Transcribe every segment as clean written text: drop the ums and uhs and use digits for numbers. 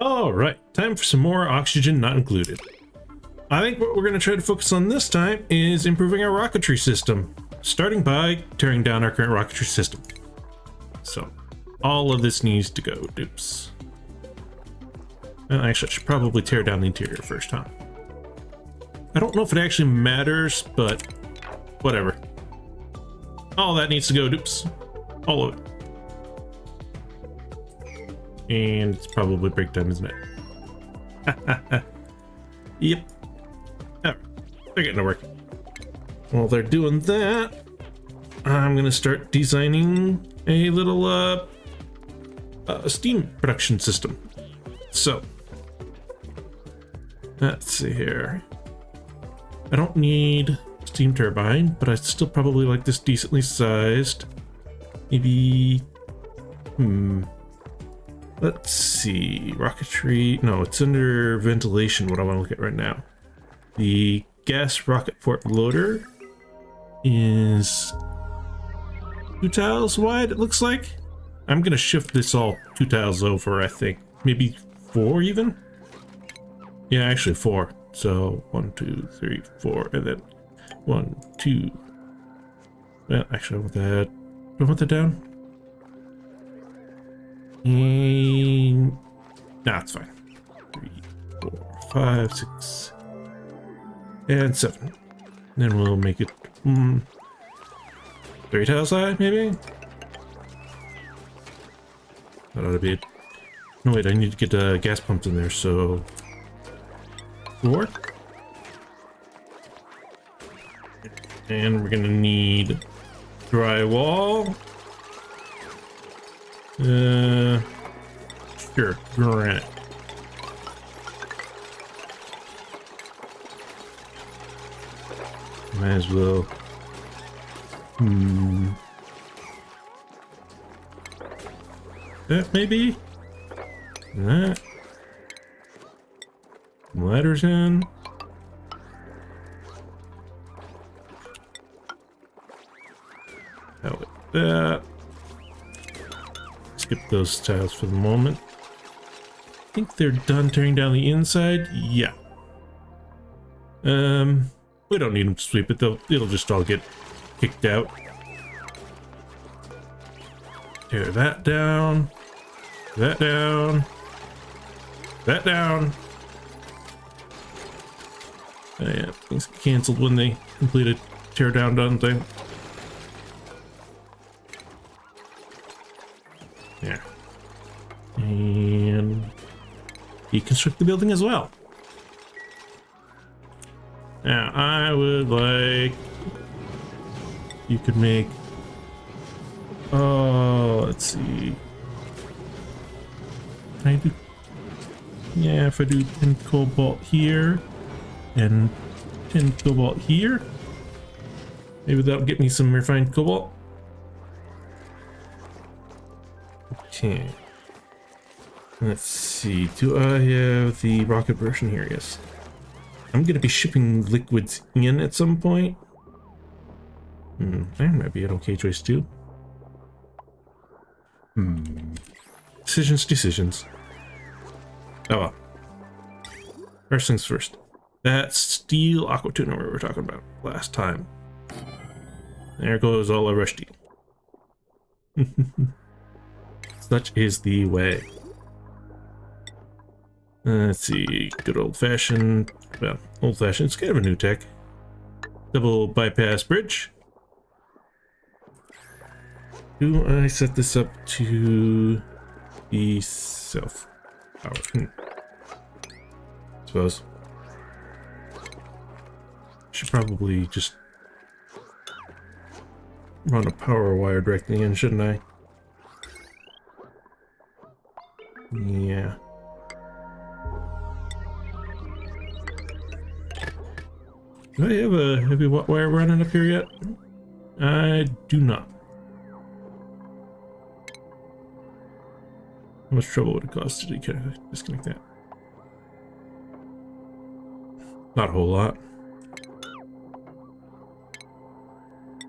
All right, time for some more oxygen not included. I think what we're going to try to focus on this time is improving our rocketry system, starting by tearing down our current rocketry system. So all of this needs to go. Oops. Well, actually, I should probably tear down the interior first, huh? I don't know if it actually matters, but whatever. All that needs to go. Oops. All of it. And it's probably breakdown, isn't it? Yep. Oh, they're getting to work. While they're doing that, I'm gonna start designing a little steam production system. So let's see here. I don't need steam turbine, but I still probably like this decently sized. Maybe let's see, rocketry. No, it's under ventilation. What I want to look at right now. The gas rocket port loader is 2 tiles wide, it looks like. I'm gonna shift this all 2 tiles over, I think. Maybe 4 even? Yeah, actually 4. So 1, 2, 3, 4, and then 1, 2. Well, actually I want that. Do I want that down? And nah, it's fine. 3, 4, 5, 6, and 7. Then we'll make it 3 tiles high, maybe. That ought to be it. No, wait, I need to get gas pumps in there, so 4. And we're gonna need drywall. Sure, granite. Might as well. That maybe. That. Ladders in. How like that. Skip those tiles for the moment. I think they're done tearing down the inside. Yeah. We don't need them to sweep it though. It'll just all get kicked out. Tear that down. That down. That down. Oh yeah, things get canceled when they complete a tear down done thing. Yeah. And deconstruct the building as well. Now, I would like... You could make... Oh, let's see. Can I do... Yeah, if I do 10 cobalt here and 10 cobalt here, maybe that'll get me some refined cobalt. Okay. Let's see. Do I have the rocket version here? Yes. I'm going to be shipping liquids in at some point. That might be an okay choice too. Decisions. Oh well. First things first. That steel aqua tuna we were talking about last time. There goes all our steel. Such is the way. Let's see, good old-fashioned, well, old-fashioned, it's kind of a new tech. Double bypass bridge. Do I set this up to be self-powered? Suppose. Should probably just run a power wire directly in, shouldn't I? Yeah. Do I have a heavy wire running up here yet? I do not. How much trouble would it cost to disconnect that? Not a whole lot.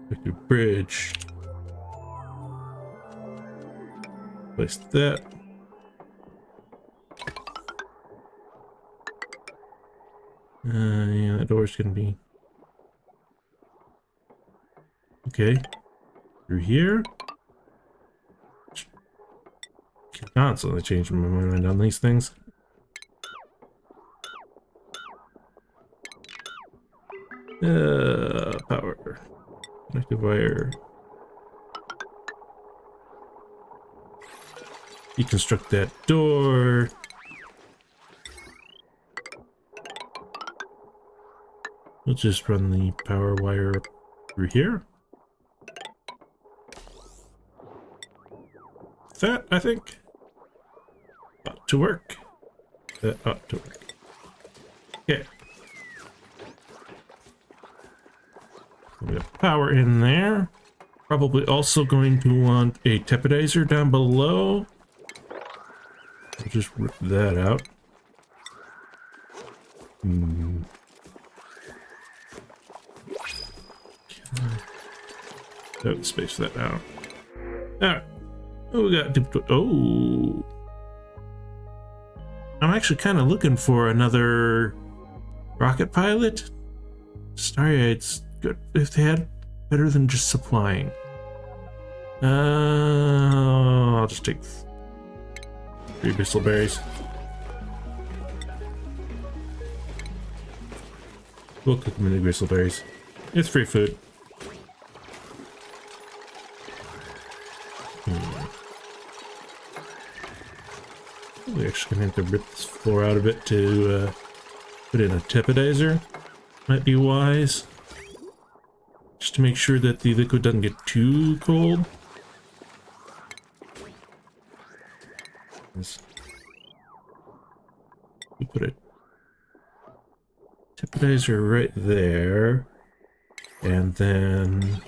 Victor bridge. Place that. Yeah, that door's gonna be... Okay. Through here? Constantly changing my mind on these things. Power. Connective wire. Deconstruct that door. We'll just run the power wire up through here. That, I think, ought to work. That ought to work. Okay. We got power in there. Probably also going to want a tepidizer down below. I'll just rip that out. Oh, space that out. Alright. Oh, we got... Oh! I'm actually kind of looking for another rocket pilot. Stargate's good if they had better than just supplying. I'll just take 3 bristleberries. We'll cook them into bristleberries. It's free food. We're actually gonna have to rip this floor out a bit to put in a tepidizer. Might be wise. Just to make sure that the liquid doesn't get too cold. We put a tepidizer right there. And then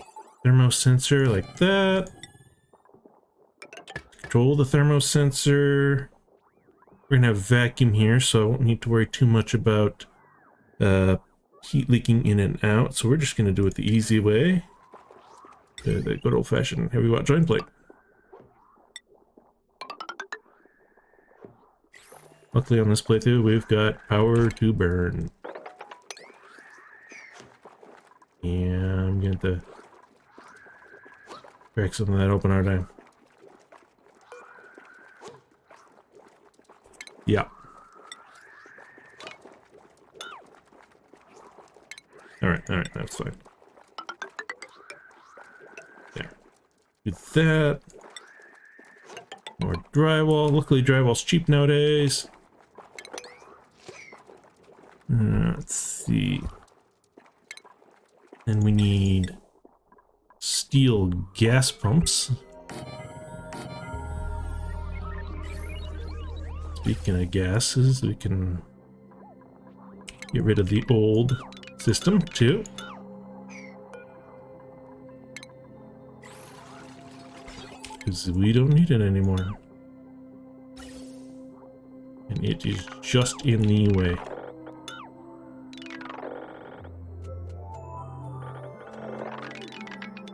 thermosensor like that. Control the thermosensor. We're gonna have vacuum here, so I won't need to worry too much about heat leaking in and out. So we're just gonna do it the easy way. The good old-fashioned heavy watt joint plate. Luckily on this playthrough, we've got power to burn. Yeah, I'm going to crack some of that open, aren't I? Yeah. Alright, that's fine. There. Do that. More drywall. Luckily drywall's cheap nowadays. Let's see. And we need steel gas pumps. Speaking of gases, we can get rid of the old system too. Because we don't need it anymore. And it is just in the way.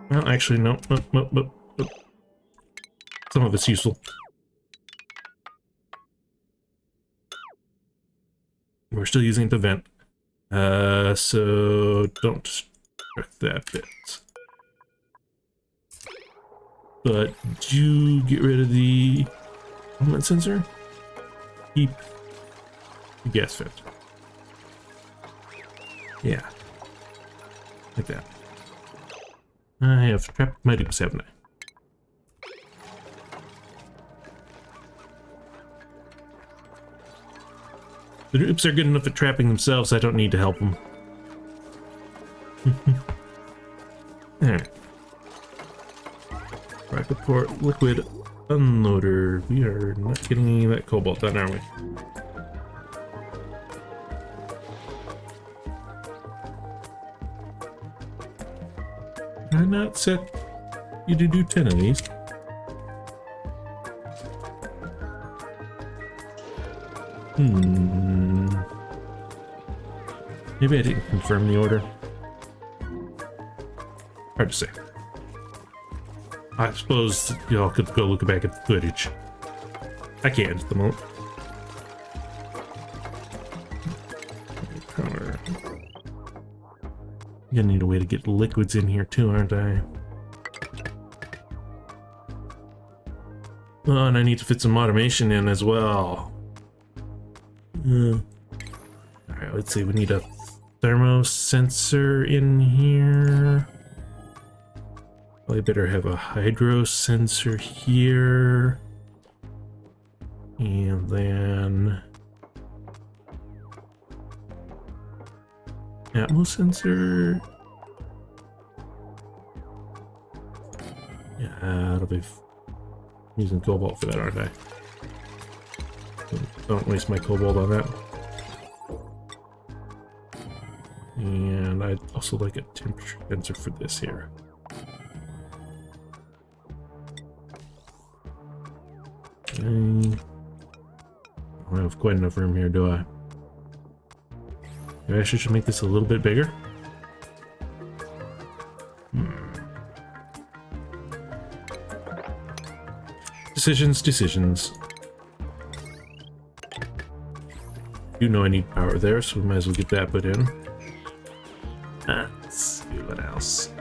Well, actually, no. Some of it's useful. We're still using it to vent. So don't destruct that bit. But do get rid of the moonlet sensor. Keep the gas vent. Yeah. Like that. I have trapped my dupes, haven't I? The dupes are good enough at trapping themselves, I don't need to help them. Alright. Rocket port liquid unloader. We are not getting any of that cobalt done, are we? Did I not set you to do 10 of these? Maybe I didn't confirm the order. Hard to say. I suppose y'all could go look back at the footage. I can't at the moment. power. Gonna need a way to get liquids in here too, aren't I? Oh, and I need to fit some automation in as well. Alright, let's see, we need a thermo sensor in here. Probably better have a hydro sensor here. And then atmo sensor. Yeah, that'll be using cobalt for that, aren't I? Don't waste my cobalt on that. And I'd also like a temperature sensor for this here. Okay. I don't have quite enough room here, do I? Maybe I should make this a little bit bigger. Decisions. You know I need power there, so we might as well get that put in. Let's see what else.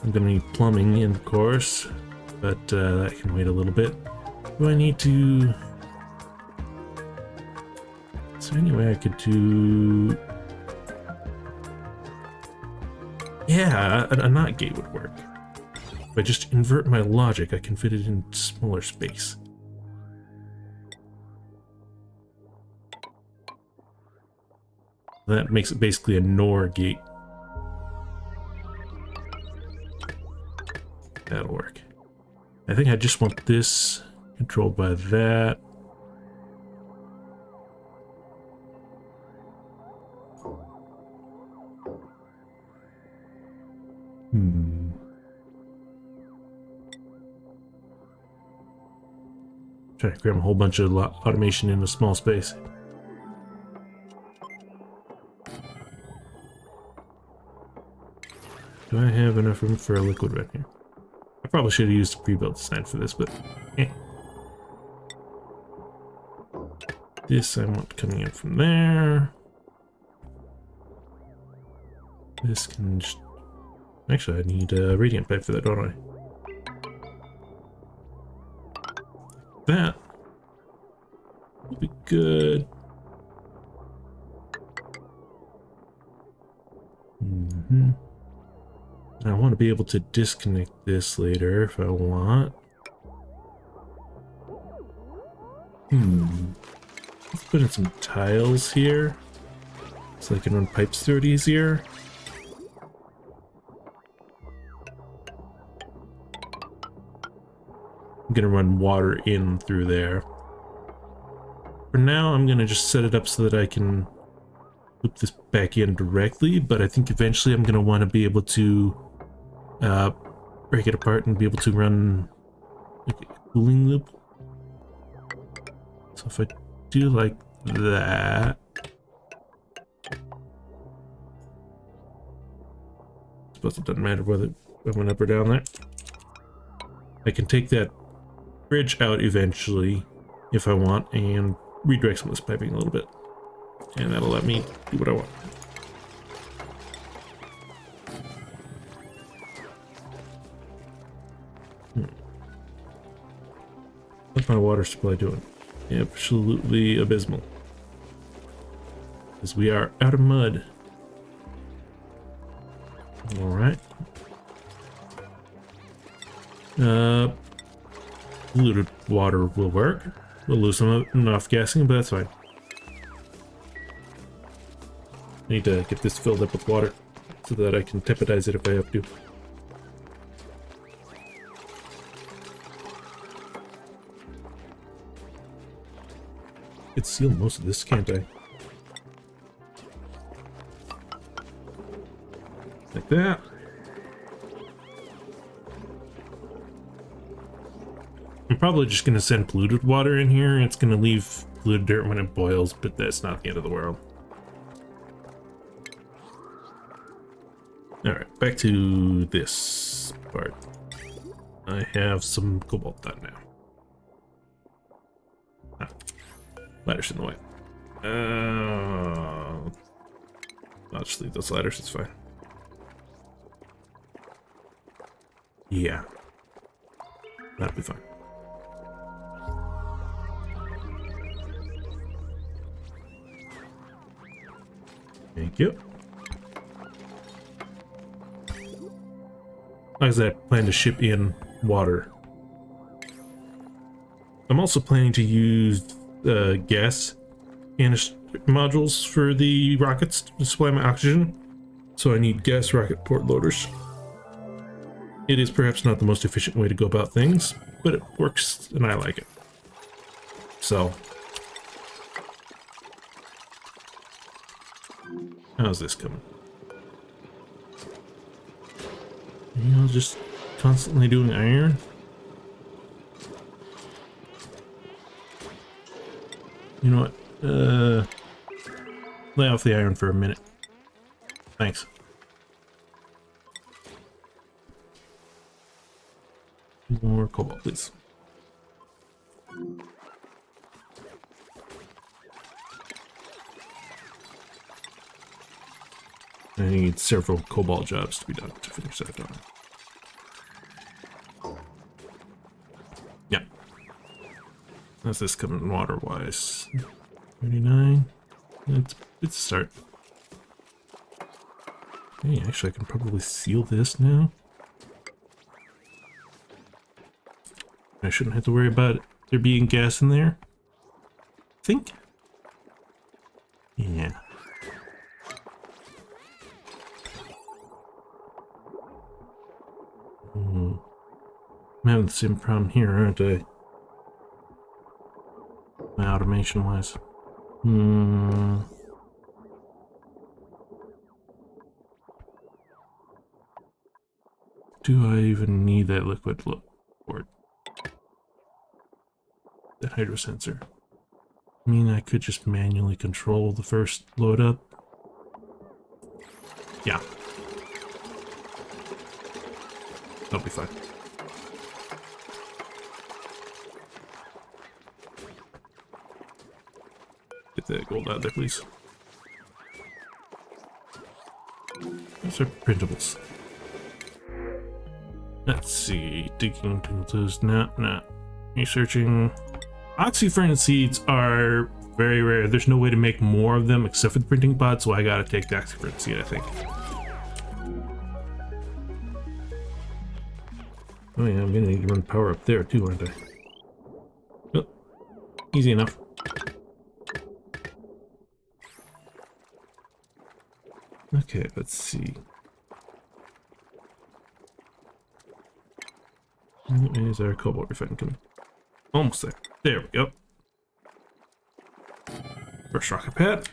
I'm gonna need plumbing in, of course, but that can wait a little bit. Do I need to... Is there any way I could do... Yeah, a NOT gate would work. If I just invert my logic, I can fit it in smaller space. That makes it basically a NOR gate. That'll work. I think I just want this controlled by that. Try to cram a whole bunch of automation in a small space. Do I have enough room for a liquid right here? I probably should have used a pre-built design for this, but This I want coming in from there. This can just... Actually, I need a radiant pipe for that, don't I? That will be good. I want to be able to disconnect this later if I want. Let's put in some tiles here so I can run pipes through it easier. I'm gonna run water in through there. For now, I'm gonna just set it up so that I can loop this back in directly, but I think eventually I'm gonna want to be able to break it apart and be able to run like a cooling loop. So if I do like that, I suppose it doesn't matter whether I went up or down there. I can take that bridge out eventually if I want and redirect some of this piping a little bit, and that'll let me do what I want. What's my water supply doing? Absolutely abysmal, because we are out of mud. All right. Diluted water will work. We'll lose some enough gassing, but that's fine. I need to get this filled up with water so that I can temperize it if I have to. I could seal most of this, can't I? Like that. I'm probably just going to send polluted water in here, and it's going to leave polluted dirt when it boils, but that's not the end of the world. Alright, back to this part. I have some cobalt done now. Ladder's in the way. I'll just leave those ladders, it's fine. Yeah. That'll be fine. Thank you. Like I said, I plan to ship in water. I'm also planning to use gas canister modules for the rockets to supply my oxygen. So I need gas rocket port loaders. It is perhaps not the most efficient way to go about things, but it works and I like it. So, how's this coming? You know, just constantly doing iron. You know what? Lay off the iron for a minute. Thanks. More cobalt, please. I need several cobalt jobs to be done to finish that done. Yeah. How's this coming water-wise? 39. It's a start. Hey, actually, I can probably seal this now. I shouldn't have to worry about there being gas in there. I think. Yeah. I'm having the same problem here, aren't I? My automation wise. Do I even need that liquid port? That hydro sensor. I mean, I could just manually control the first load up. Yeah. That'll be fine. Get that gold out there, please. Those are printables. Let's see. Digging tools. Nah. Researching. Oxyfern seeds are very rare. There's no way to make more of them except for the printing pod, so I gotta take the oxyfern seed, I think. Oh yeah, I'm gonna need to run power up there too, aren't I? Oh, easy enough. Okay, let's see. Where is our cobalt refining coming? Almost there. There we go. First rocket pad.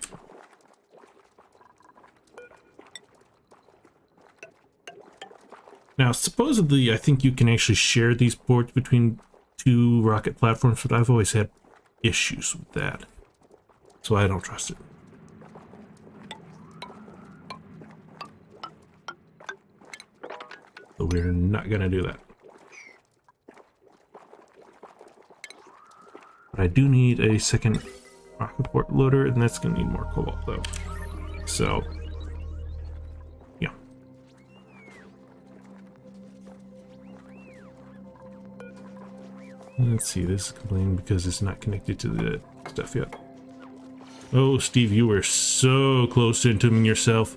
Now, supposedly, I think you can actually share these ports between two rocket platforms, but I've always had issues with that. So I don't trust it. So we're not gonna do that. But I do need a second rocket port loader, and that's gonna need more cobalt though. So, yeah. Let's see, this is complaining because it's not connected to the stuff yet. Oh, Steve, you were so close to entombing yourself.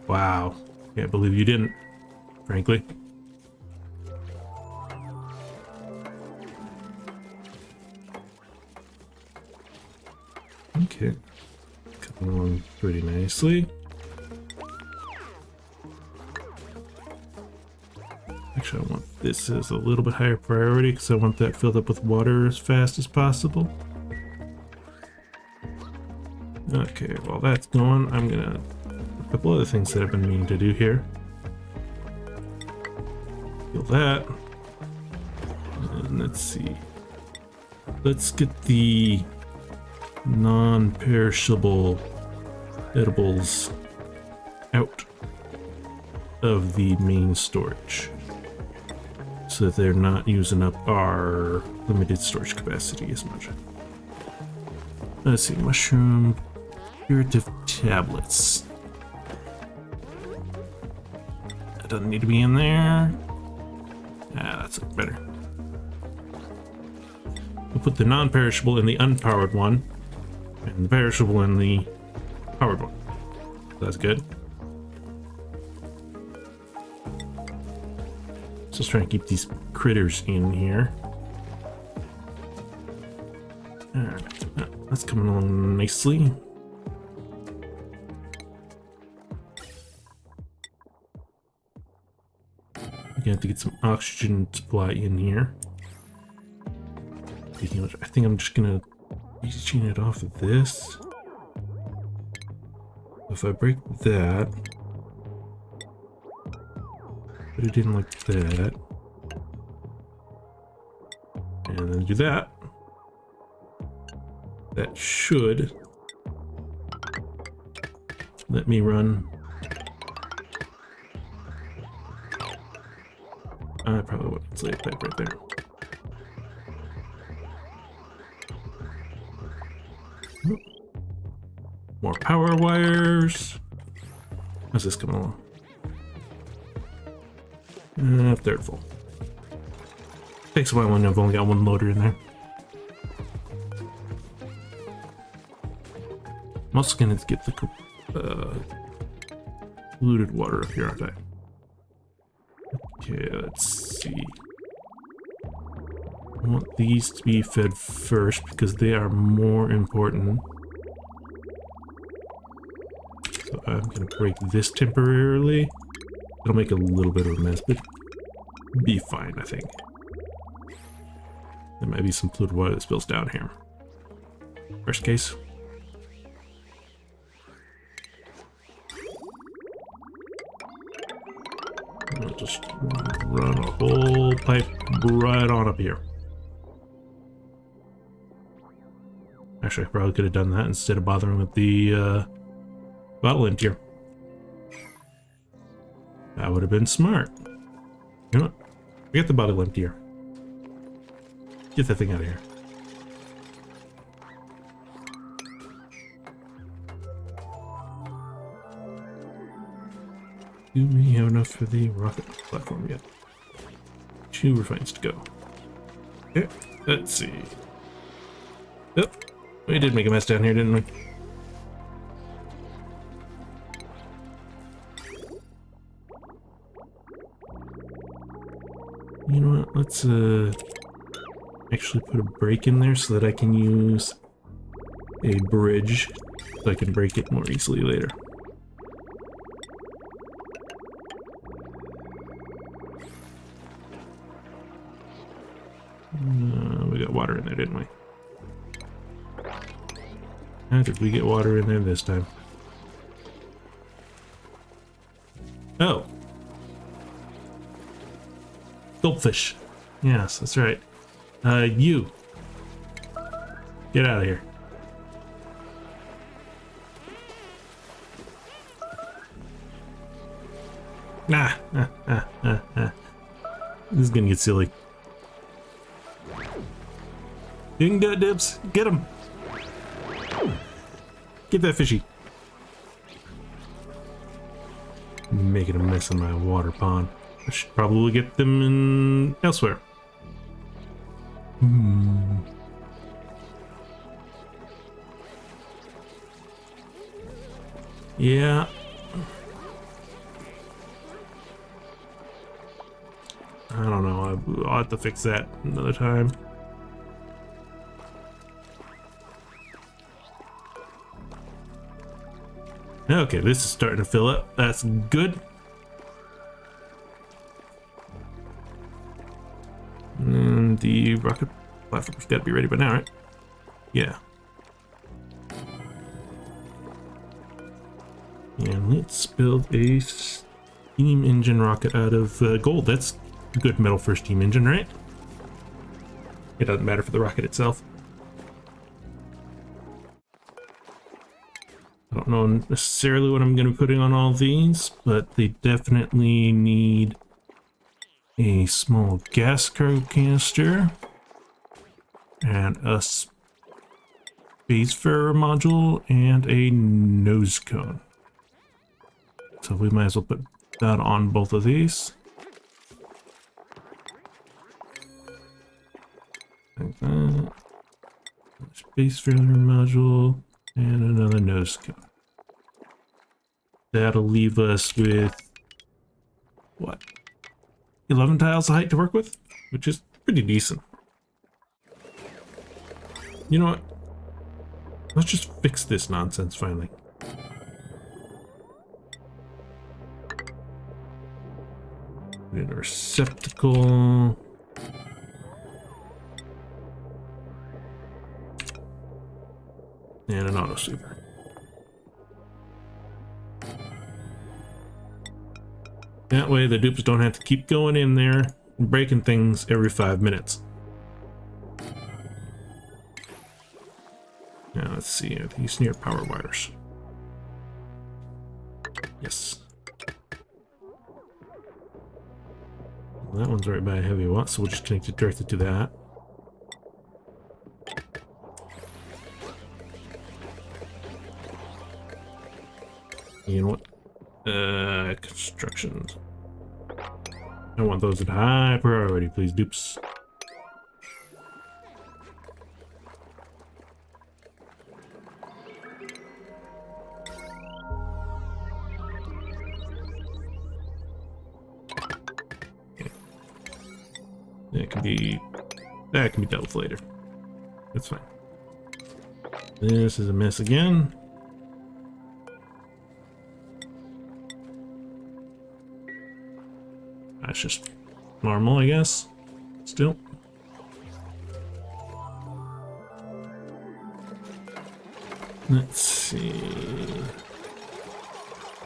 Wow. Can't believe you didn't, frankly. Okay. Coming along pretty nicely. Actually, I want this as a little bit higher priority because I want that filled up with water as fast as possible. Okay, while that's going, I'm gonna a couple other things that I've been meaning to do here. Kill that. And let's see. Let's get the non-perishable edibles out of the main storage so that they're not using up our limited storage capacity as much. Let's see, mushroom curative tablets. That doesn't need to be in there. Ah, that's better. We'll put the non-perishable in the unpowered one, and the perishable in the powered one. That's good. So let's try and keep these critters in here. Alright, that's coming along nicely. We're gonna have to get some oxygen supply in here. Speaking of which, I think I'm just gonna chain it off of this. If I break that, put it in like that, and then do that. That should let me run. I probably would insulate pipe right there. More power wires. How's this coming along? Third full. Takes a while when I've only got one loader in there. I'm also gonna get the polluted water up here, aren't I? Okay, let's see. I want these to be fed first because they are more important. So I'm gonna break this temporarily. It'll make a little bit of a mess, but be fine, I think. There might be some polluted water that spills down here. Worst case. I'll just run a whole pipe right on up here. Actually, I probably could have done that instead of bothering with the bottle emptier. That would have been smart. You know what? Forget the bottle emptier. Get that thing out of here. Do we have enough for the rocket platform yet? 2 refines to go. Okay, let's see. Yep, we did make a mess down here, didn't we? You know what? Let's actually put a break in there so that I can use a bridge so I can break it more easily later. We got water in there, didn't we? How did we get water in there this time? Oh! Goldfish. Yes, that's right. You. Get out of here. This is gonna get silly. You can do it, Dibs. Get him. Get that fishy. Making a mess in my water pond. I should probably get them in elsewhere. Yeah. I don't know. I'll have to fix that another time. Okay, this is starting to fill up. That's good. And the rocket platform's got to be ready by now, right? Yeah. And let's build a steam engine rocket out of gold. That's good metal for a steam engine, right? It doesn't matter for the rocket itself. I don't know necessarily what I'm going to be putting on all these, but they definitely need a small gas cargo canister and a Spacefarer module and a nose cone. So we might as well put that on both of these. Like that. Spacefarer module and another nose cone. That'll leave us with what? 11 tiles of height to work with, which is pretty decent. You know what? Let's just fix this nonsense finally. Put in a receptacle. And an autosweeper. That way the dupes don't have to keep going in there and breaking things every 5 minutes. Now let's see, are these near power wires? Yes. Well, that one's right by a heavy watt, so we'll just connect it directly to that. You know what? Construction. I want those at high priority, please, dupes. Okay. That can be dealt with later. That's fine. This is a mess again. That's just normal, I guess. Still. Let's see.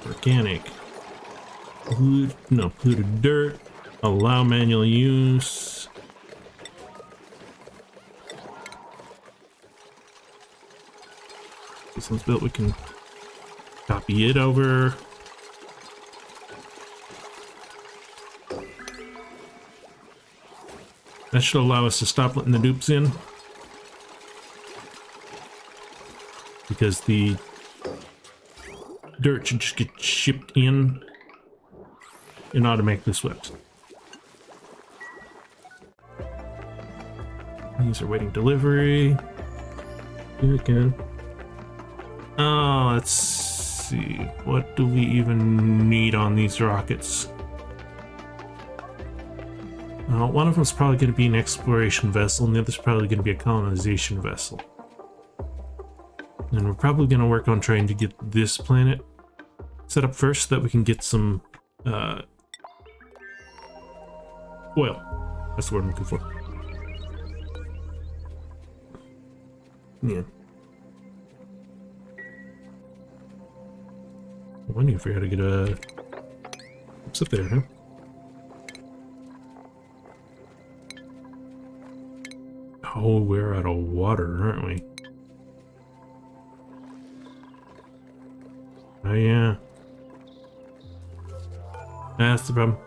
Organic. Polluted dirt. Allow manual use. This one's built, we can copy it over. That should allow us to stop letting the dupes in, because the dirt should just get shipped in and automatically swept. These are waiting delivery. Do it again. Oh, let's see. What do we even need on these rockets? One of them is probably going to be an exploration vessel, and the other is probably going to be a colonization vessel. And we're probably going to work on trying to get this planet set up first so that we can get some oil. That's the word I'm looking for. Yeah. I wonder if we had to get a... What's up there, huh? Oh, we're out of water, aren't we? Oh, yeah. That's the problem.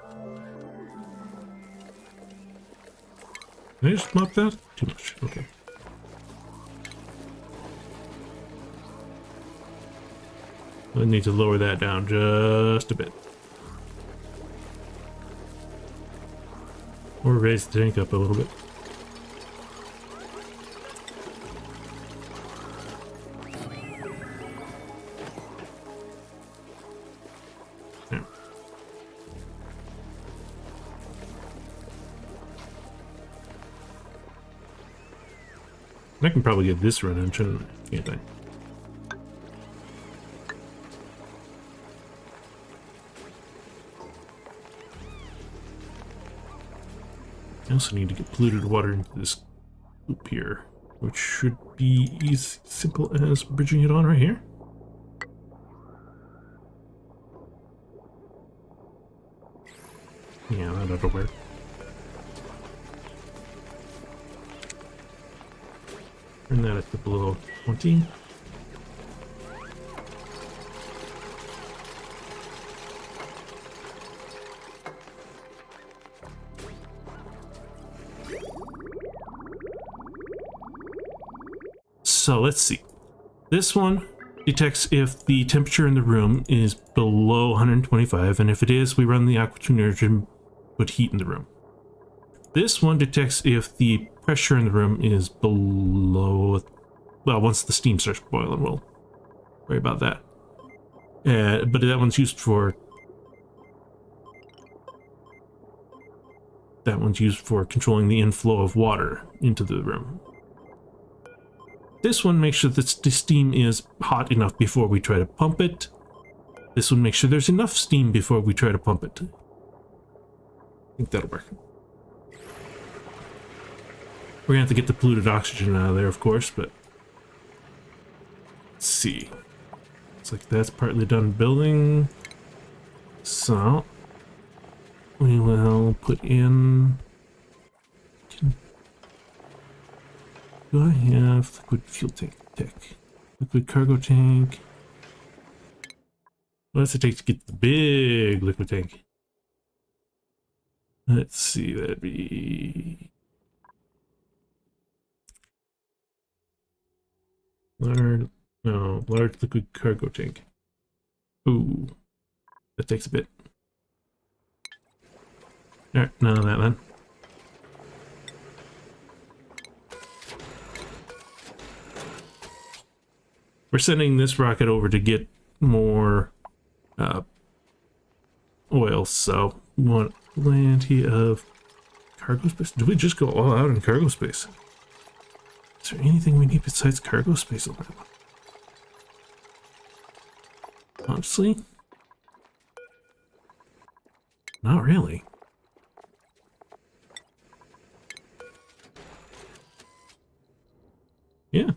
Did I just mop that? Too much. Okay. I need to lower that down just a bit. Or raise the tank up a little bit. I can probably get this running, can't I? I also need to get polluted water into this loop here, which should be as simple as bridging it on right here. Yeah, that ought to work. Turn that up to below 20. So let's see. This one detects if the temperature in the room is below 125, and if it is, we run the aqua tuner to put heat in the room. This one detects if the pressure in the room is below, well, once the steam starts boiling, we'll worry about that. But that one's used for controlling the inflow of water into the room. This one makes sure that the steam is hot enough before we try to pump it. This one makes sure there's enough steam before we try to pump it. I think that'll work. We're gonna have to get the polluted oxygen out of there, of course, but let's see. Looks like that's partly done building. So we will put in. Do I have liquid fuel tank tech? Liquid cargo tank. What does it take to get the big liquid tank? Let's see, that'd be large liquid cargo tank. Ooh, that takes a bit. Alright, none of that then. We're sending this rocket over to get more oil, so we want plenty of cargo space. Do we just go all out in cargo space? Is there anything we need besides cargo space on that one? Honestly, not really. Yeah.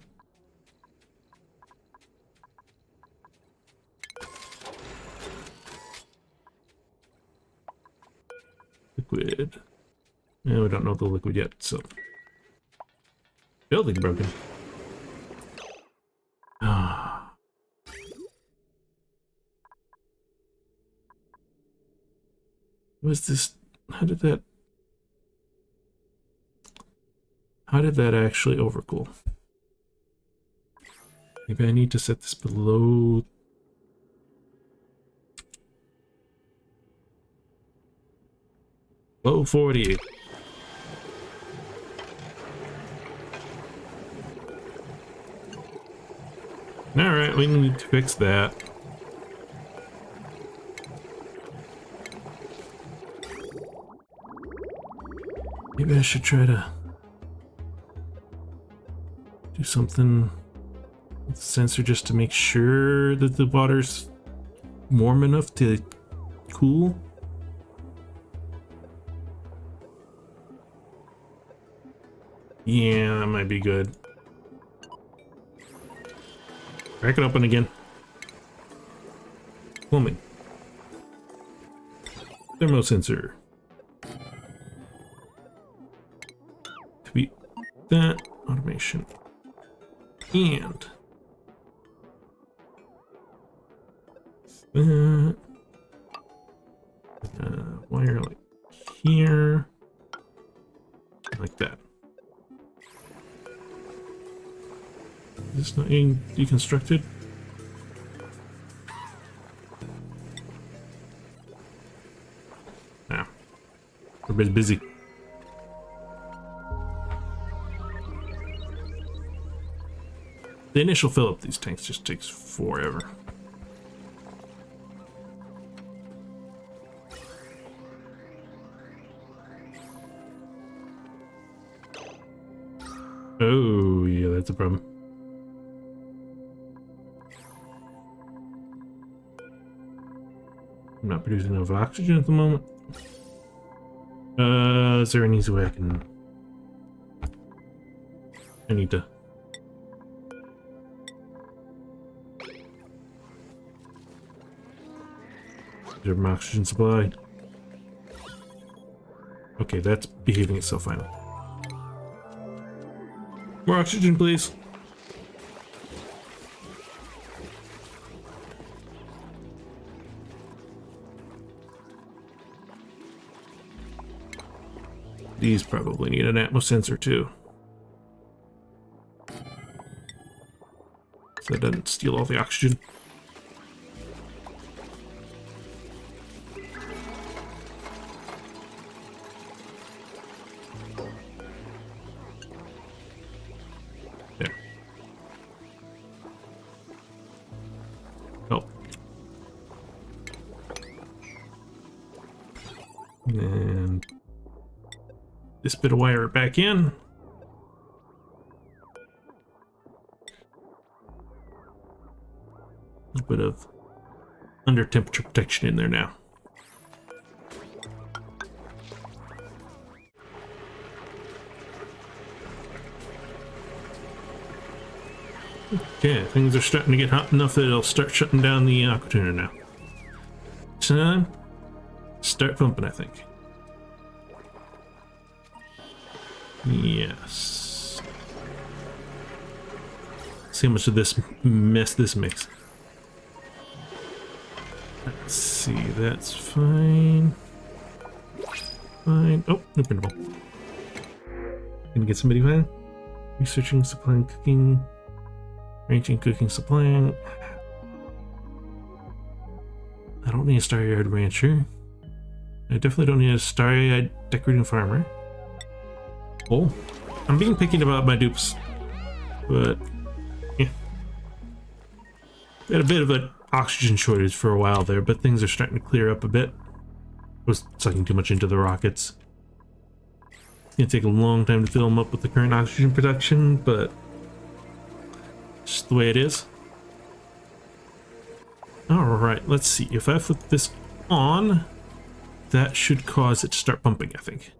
Liquid. Yeah, we don't know the liquid yet, so. Building broken. Ah. Was this? How did that actually overcool? Maybe I need to set this below. Low 40. Alright, we need to fix that. Maybe I should try to do something with the sensor just to make sure that the water's warm enough to cool. Yeah, that might be good. Crack it open again. Plumbing. Thermosensor. Tweet that. Automation. And that. Wire like here. Like that. Is this not being deconstructed? Ah. Everybody's busy. The initial fill up these tanks just takes forever. Oh, yeah, that's a problem. I'm not producing enough oxygen at the moment. Is there an easy way I need to... Reserve my oxygen supply. Okay, that's behaving itself finally. More oxygen, please. These probably need an atmosensor too. so that doesn't steal all the oxygen. There. Oh. And this bit of wire back in. A little bit of under temperature protection in there now. Okay, things are starting to get hot enough that it'll start shutting down the aqua tuner now. Time start pumping, I think. Yes. See how much of this mess this makes. Let's see, that's fine. Fine. Oh, no printable. Gonna get somebody fine. Researching, supplying, cooking. Arranging, cooking, supplying. I don't need a starry-eyed rancher. I definitely don't need a starry-eyed decorating farmer. Oh, I'm being picky about my dupes, but yeah. Had a bit of an oxygen shortage for a while there, but things are starting to clear up a bit. Was sucking too much into the rockets. It's gonna take a long time to fill them up with the current oxygen production, but just the way it is. Alright, let's see. If I flip this on, that should cause it to start pumping, I think.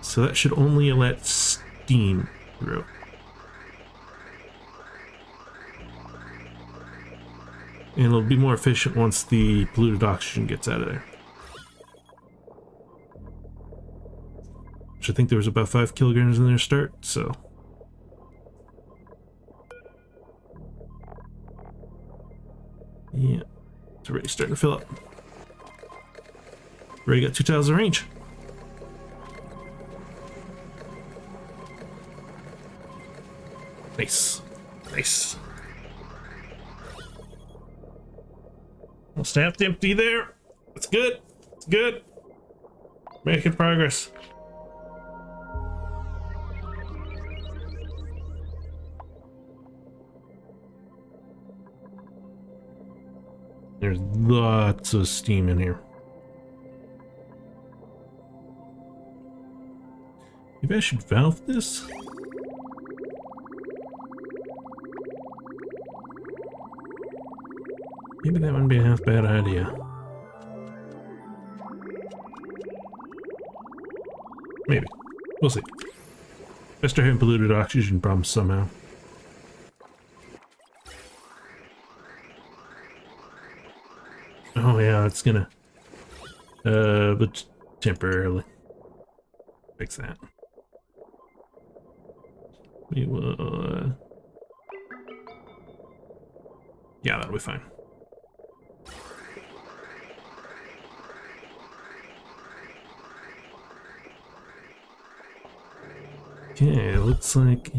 So that should only let steam through. And it'll be more efficient once the polluted oxygen gets out of there. Which I think there was about 5 kilograms in their start, so. Yeah, it's already starting to fill up. Already got 2 tiles of range. Nice. Nice. We'll stamp empty there. That's good. It's good. Making progress. There's lots of steam in here. Maybe I should valve this? Maybe that wouldn't be a half bad idea. Maybe. We'll see. Best to have polluted oxygen problems somehow. Oh yeah, it's gonna... but temporarily. Fix that. We will... yeah, that'll be fine. Okay, it looks like...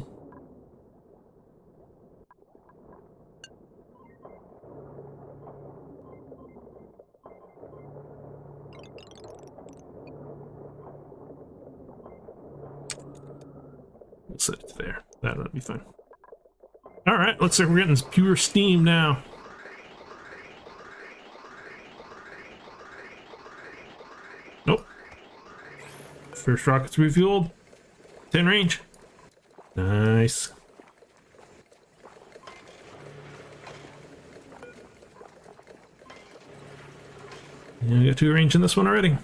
we'll set it there. That'll be fine. Alright, looks like we're getting pure steam now. Nope. First rocket's refueled. 10 range. Nice. Yeah, I got 2 range in this one already.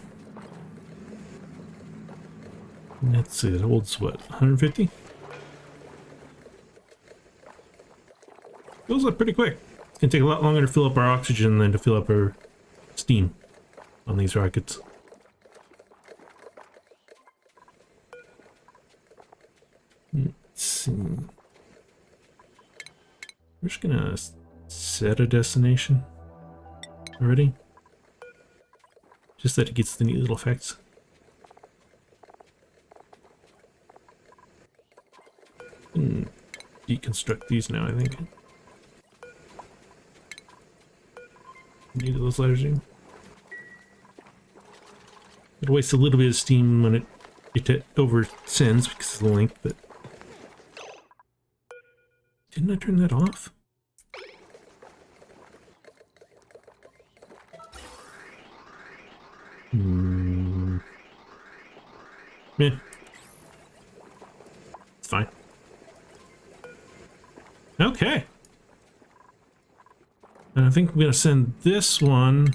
Let's see, it holds what, 150? Fills up pretty quick. It's gonna take a lot longer to fill up our oxygen than to fill up our steam on these rockets. Let's see. We're just gonna set a destination already. Just that it gets the neat little effects. Deconstruct these now, I think. Need those letters in. It wastes a little bit of steam when it oversends because of the length, but didn't I turn that off? Yeah. It's fine. Okay. And I think I'm going to send this one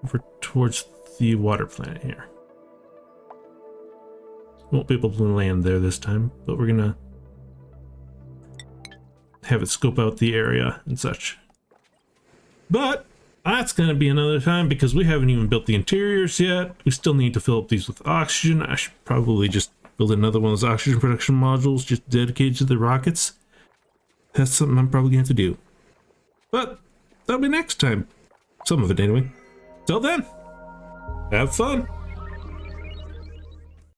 over towards the water planet here. Won't be able to land there this time, but we're going to have it scope out the area and such. But that's going to be another time because we haven't even built the interiors yet. We still need to fill up these with oxygen. I should probably just build another one of those oxygen production modules just dedicated to the rockets. That's something I'm probably going to have to do. But that'll be next time. Some of it anyway. Till then, have fun.